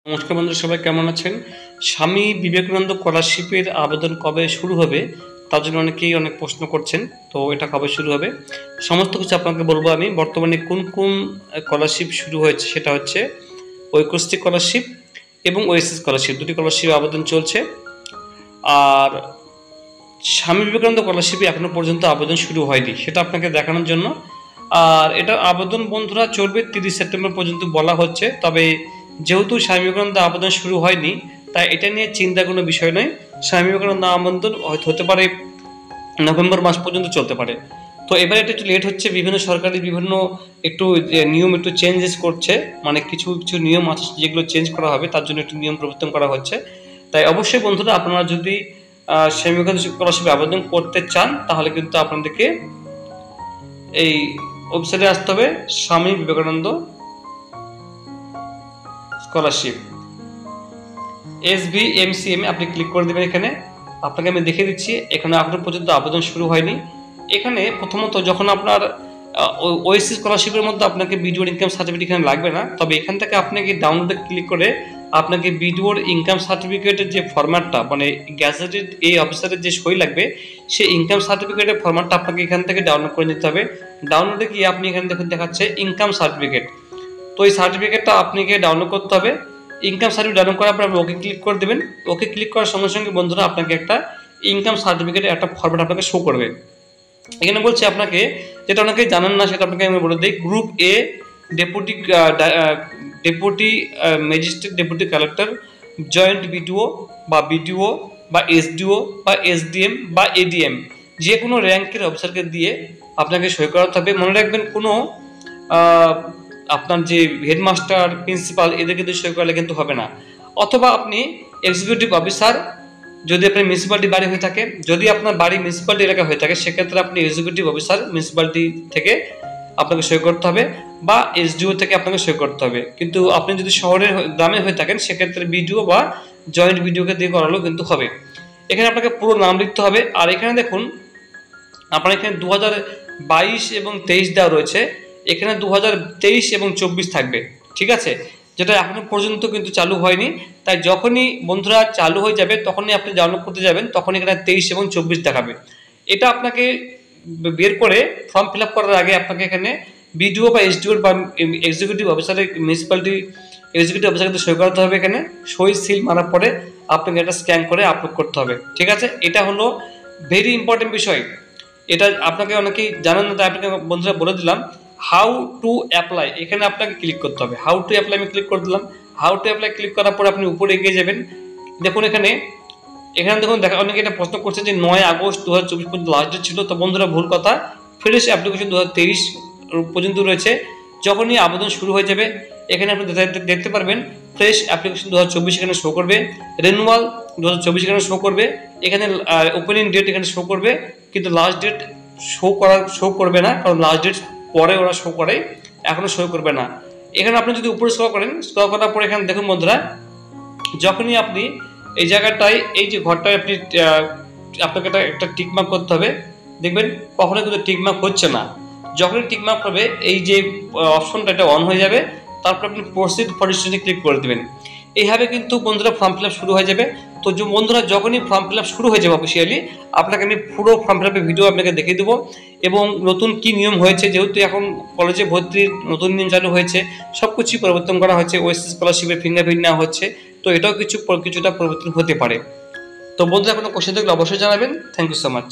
নমস্কার বন্ধুরা, সবাই কেমন আছেন? স্বামী বিবেকানন্দ স্কলারশিপের আবেদন কবে শুরু হবে তার জন্য অনেকেই অনেক প্রশ্ন করছেন। তো এটা কবে শুরু হবে সমস্ত কিছু আপনাকে বলবো আমি। বর্তমানে কোন কোন স্কলারশিপ শুরু হয়েছে সেটা হচ্ছে ঐক্যশ্রী স্কলারশিপ এবং ওএসসি স্কলারশিপ, দুটি স্কলারশিপ আবেদন চলছে। আর স্বামী বিবেকানন্দ স্কলারশিপে এখনো পর্যন্ত আবেদন শুরু হয়নি, সেটা আপনাকে দেখানোর জন্য। আর এটা আবেদন বন্ধুরা চলবে 30 সেপ্টেম্বর পর্যন্ত বলা হচ্ছে। তবে যেহেতু স্বামী বিবেকানন্দ আবেদন শুরু হয়নি, তাই এটা নিয়ে চিন্তার কোনো বিষয় নয়। স্বামী বিবেকানন্দ আবেদন হয়তো হতে পারে নভেম্বর মাস পর্যন্ত চলতে পারে। তো এবারে এটা একটু লেট হচ্ছে, বিভিন্ন সরকারি বিভিন্ন একটু নিয়ম একটু চেঞ্জেস করছে, মানে কিছু কিছু নিয়ম আছে যেগুলো চেঞ্জ করা হবে, তার জন্য একটু নিয়ম পরিবর্তন করা হচ্ছে। তাই অবশ্যই বন্ধুরা, আপনারা যদি স্বামী বিবেকানন্দ স্কলারশিপে আবেদন করতে চান তাহলে কিন্তু আপনাদেরকে এই ওয়েবসাইটে আসতে হবে, স্বামী বিবেকানন্দ স্কলারশিপ SBMCM আপনি ক্লিক করে দেবেন। এখানে আপনাকে আমি দেখে দিচ্ছি, এখানে এখনো পর্যন্ত আবেদন শুরু হয়নি। এখানে প্রথমত যখন আপনার ওএসসি স্কলারশিপের মধ্যে আপনাকে বিডিওর ইনকাম সার্টিফিকেট এখানে লাগবে না, তবে এখান থেকে আপনাকে ডাউনলোডে ক্লিক করে আপনাকে বিডিওর ইনকাম সার্টিফিকেটের যে ফরম্যাটটা, মানে গ্যাজেটেড এই অফিসারের যে সই লাগবে, সেই ইনকাম সার্টিফিকেটের ফরম্যাটটা আপনাকে এখান থেকে ডাউনলোড করে নিতে হবে। ডাউনলোডে গিয়ে আপনি এখানে দেখুন দেখাচ্ছে ইনকাম সার্টিফিকেট। তো এই সার্টিফিকেটটা আপনাকে ডাউনলোড করতে হবে। ইনকাম সার্টিফিকেট ডাউনলোড করার পর আপনি ওকে ক্লিক করে দেবেন। ওকে ক্লিক করার সঙ্গে সঙ্গে বন্ধুরা আপনাকে একটা ইনকাম সার্টিফিকেটের একটা ফরম্যাট আপনাকে শো করবে। এখানে বলছে আপনাকে, যেটা অনেকেই জানেন না সেটা আপনাকে আমি বলে দিই, গ্রুপ এ deputy deputy magistrate, deputy collector, joint BDO বা বিডিও বা এসডিও বা এসডিএম বা এডিএম, যে কোনো র্যাঙ্কের অফিসারকে দিয়ে আপনাকে সই করাতে হবে। মনে রাখবেন, কোনো আপনার যে হেডমাস্টার, প্রিন্সিপাল, এদেরকে দিয়ে সই করালে কিন্তু হবে না। অথবা আপনি এক্সিকিউটিভ অফিসার, যদি আপনার মিউনিসিপ্যালিটি বাড়ি হয়ে থাকে, যদি আপনার বাড়ি মিউনিসিপ্যালিটি এলাকা হয়ে থাকে, সেক্ষেত্রে আপনি এক্সিকিউটিভ অফিসার মিউনিসিপ্যালিটি থেকে আপনাকে সই করতে হবে, বা এসডিও থেকে আপনাকে সই করতে হবে। কিন্তু আপনি যদি শহরের গ্রামে হয়ে থাকেন, সেক্ষেত্রে বিডিও বা জয়েন্ট বিডিওকে দিয়ে করালেও কিন্তু হবে। এখানে আপনাকে পুরো নাম লিখতে হবে। আর এখানে দেখুন, আপনার এখানে 2022 এবং 23 দেওয়া রয়েছে, এখানে 2023 এবং 24 থাকবে, ঠিক আছে? যেটা এখনো পর্যন্ত কিন্তু চালু হয়নি। তাই যখনই বন্ধুরা চালু হয়ে যাবে, তখনই আপনি ডাউনলোড করতে যাবেন, তখন এখানে 23 এবং 24 দেখাবে। এটা আপনাকে বের করে ফর্ম ফিল আপ করার আগে আপনাকে এখানে বিডিও বা এসডিও বা এক্সিকিউটিভ অফিসারের মিউনিসিপ্যালিটি এক্সিকিউটিভ অফিসারকে সই করাতে হবে। এখানে সই সিল মারার পরে আপনাকে এটা স্ক্যান করে আপলোড করতে হবে, ঠিক আছে? এটা হলো ভেরি ইম্পর্টেন্ট বিষয়। এটা আপনাকে অনেকেই জানেন না, তাই আপনাকে বন্ধুরা বলে দিলাম। হাউ টু অ্যাপ্লাই, এখানে আপনাকে ক্লিক করতে হবে। হাউ টু অ্যাপ্লাই আমি ক্লিক করে দিলাম। হাউ টু অ্যাপ্লাই ক্লিক করার পর আপনি উপরে এগিয়ে যাবেন। দেখুন এখানে দেখুন অনেকে এটা প্রশ্ন করছে যে 9 আগস্ট 2024 পর্যন্ত লাস্ট ডেট ছিল। তো বন্ধুরা, ভুল কথা, ফ্রেশ অ্যাপ্লিকেশন 2023 পর্যন্ত রয়েছে। যখনই আবেদন শুরু হয়ে যাবে, এখানে আপনি দেখতে পারবেন ফ্রেশ অ্যাপ্লিকেশন 2024 এখানে শো করবে, রেনুয়াল 2024 এখানে শো করবে, এখানে ওপেনিং ডেট এখানে শো করবে, কিন্তু লাস্ট ডেট শো করবে না, কারণ লাস্ট ডেট পরে ওরা শো করে, এখনো শো করবে না। এখানে আপনি যদি উপরে স্ক্রল করেন, স্ক্রল করার পরে এখানে দেখুন বন্ধুরা, যখনই আপনি এই জায়গাটায় এই যে ঘরটায় আপনি আপনাকে একটা টিকমার্ক করতে হবে। দেখবেন কখনোই কিন্তু টিকমার্ক হচ্ছে না। যখনই টিকমার্ক হবে, এই যে অপশনটা এটা অন হয়ে যাবে, তারপর আপনি প্রসিড ফর রেজিস্ট্রেশনে ক্লিক করে দেবেন। এইভাবে কিন্তু বন্ধুরা ফর্ম ফিল আপ শুরু হয়ে যাবে। তো বন্ধুরা, যখনই ফর্ম ফিল আপ শুরু হয়ে যাবে অফিসিয়ালি, আপনাকে আমি পুরো ফর্ম ফিল আপের ভিডিও আপনাকে দেখিয়ে দেবো, এবং নতুন কি নিয়ম হয়েছে, যেহেতু এখন কলেজে ভর্তির নতুন নিয়ম চালু হয়েছে, সব কিছুই পরিবর্তন করা হয়েছে। ওএসসি স্কলারশিপের ফিঙ্গারপ্রিন্ট নেওয়া হচ্ছে, তো এটাও কিছুটা পরিবর্তন হতে পারে। তো বন্ধুরা, কোনো কোশ্চেন থাকলে অবশ্যই জানাবেন। Thank you so much.